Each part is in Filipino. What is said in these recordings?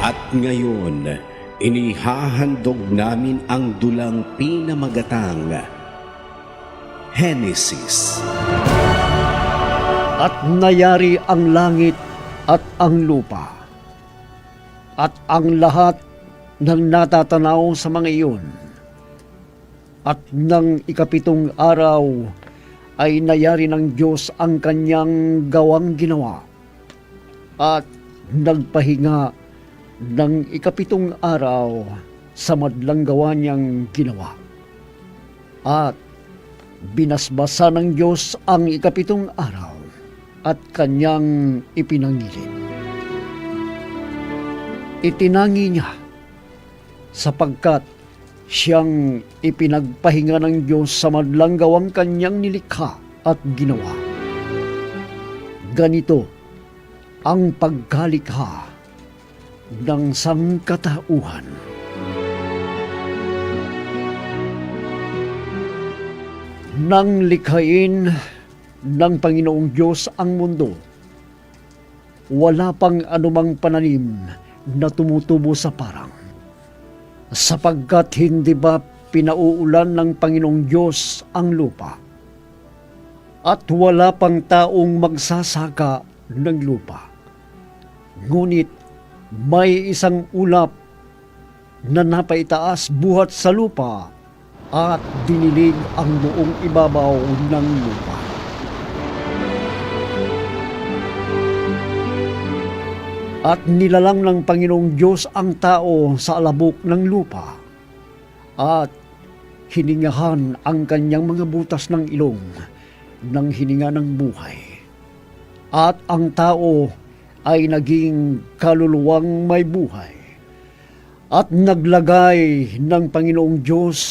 At ngayon, inihahandog namin ang dulang pinamagatang Henesis. At nayari ang langit at ang lupa, at ang lahat ng natatanaw sa mga iyon. At ng ikapitong araw ay nayari ng Diyos ang kanyang gawang ginawa, at nagpahinga ng ikapitong araw sa madlang gawa niyang ginawa. At binasbasa ng Diyos ang ikapitong araw at kanyang ipinangilin. Itinangi niya sapagkat siyang ipinagpahinga ng Diyos sa madlang gawang kanyang nilikha at ginawa. Ganito ang pagkalikha ng sangkatauhan. Nang likhain ng Panginoong Diyos ang mundo, wala pang anumang pananim na tumutubo sa parang, sapagkat hindi ba pinauulan ng Panginoong Diyos ang lupa, at wala pang taong magsasaka ng lupa. Ngunit may isang ulap na napaitaas buhat sa lupa at dinilig ang buong ibabaw ng lupa. At nilalang ng Panginoong Diyos ang tao sa alabok ng lupa, at hiningahan ang kanyang mga butas ng ilong ng hininga ng buhay. At ang tao ay naging kaluluwang may buhay. At naglagay ng Panginoong Diyos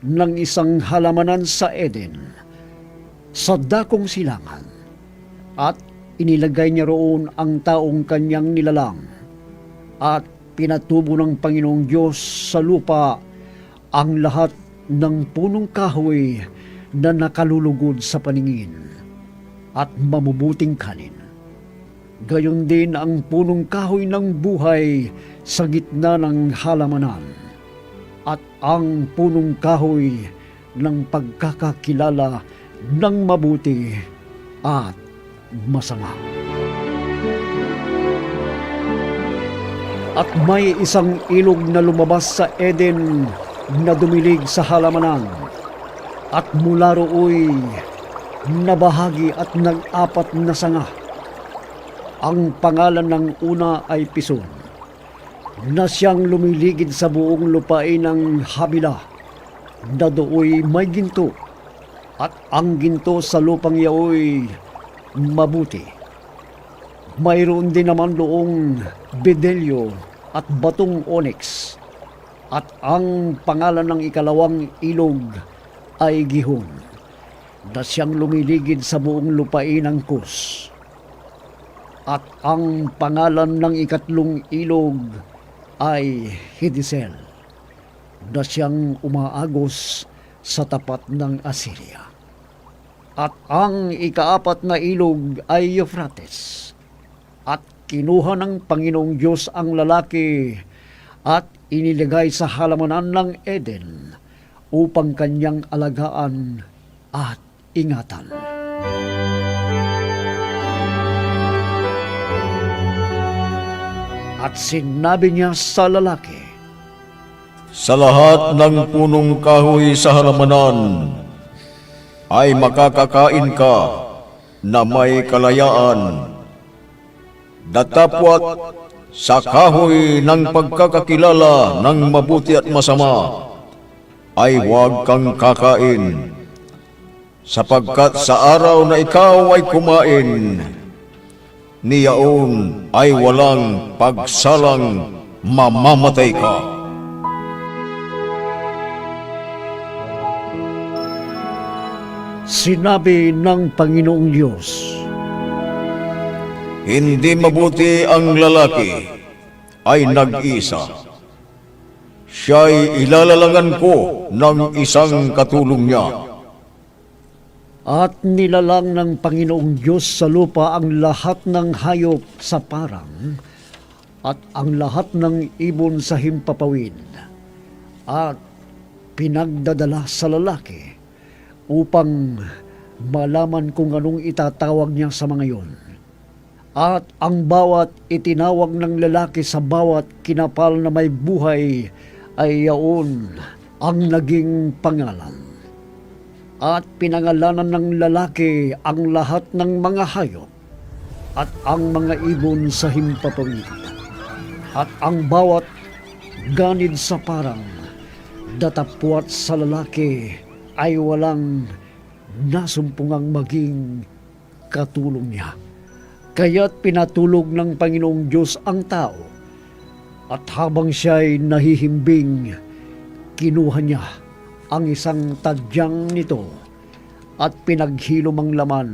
ng isang halamanan sa Eden, sa dakong silangan, at inilagay niya roon ang taong kanyang nilalang, at pinatubo ng Panginoong Diyos sa lupa ang lahat ng punong kahoy na nakalulugod sa paningin at mabubuting kanin. Gayon din ang punong kahoy ng buhay sa gitna ng halamanan, at ang punong kahoy ng pagkakakilala ng mabuti at masama. At may isang ilog na lumabas sa Eden na dumilig sa halamanan, at mula rooy nabahagi at nag-apat na sanga. Ang pangalan ng una ay Pison, na siyang lumiligid sa buong lupain ng Habila, na dooy may ginto, at ang ginto sa lupang yaoy mabuti. Mayroon din naman doong bedelyo at batong onyx, at ang pangalan ng ikalawang ilog ay Gihon, na siyang lumiligid sa buong lupain ng Kus. At ang pangalan ng ikatlong ilog ay Hidisel, na siyang umaagos sa tapat ng Assyria. At ang ikaapat na ilog ay Euphrates. At kinuha ng Panginoong Diyos ang lalaki at inilagay sa halamanan ng Eden upang kanyang alagaan at ingatan. At sinabi niya sa lalaki, sa lahat ng punong kahoy sa halamanan ay makakakain ka na may kalayaan, datapwat sa kahoy ng pagkakakilala ng mabuti at masama ay huwag kang kakain, sapagkat sa araw na ikaw ay kumain, niyaon ay walang pagsalang mamamatay ka. sinabi ng Panginoong Diyos, Hindi mabuti ang lalaki ay nag-isa. Siya'y ilalalangan ko ng isang katulong niya. At nilalang ng Panginoong Diyos sa lupa ang lahat ng hayop sa parang, at ang lahat ng ibon sa himpapawid at pinagdadala sa lalaki upang malaman kung anong itatawag niya sa mga yon. At ang bawat itinawag ng lalaki sa bawat kinapal na may buhay ay yaon ang naging pangalan. At pinangalanan ng lalaki ang lahat ng mga hayop at ang mga ibon sa himpapawid. At ang bawat ganid sa parang datapwat sa lalaki ay walang nasumpungang maging katulong niya. Kaya't pinatulog ng Panginoong Diyos ang tao, at habang siya'y nahihimbing, kinuha niya ang isang tadyang nito at pinaghilom ang laman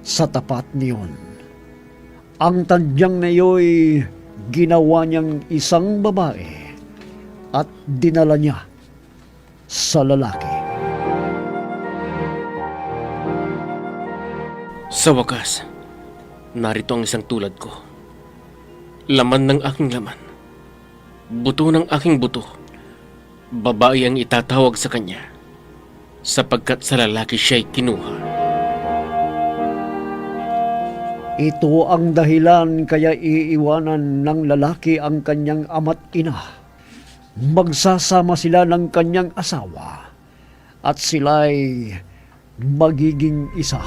sa tapat niyon. Ang tadyang na iyo'y ginawa niyang isang babae at dinala niya sa lalaki. Sa wakas, narito ang isang tulad ko. Laman ng aking laman. Buto ng aking buto. Babae ang itatawag sa kanya, sapagkat sa lalaki siya'y kinuha. Ito ang dahilan kaya iiwanan ng lalaki ang kanyang ama't ina. Magsasama sila ng kanyang asawa at sila'y magiging isa.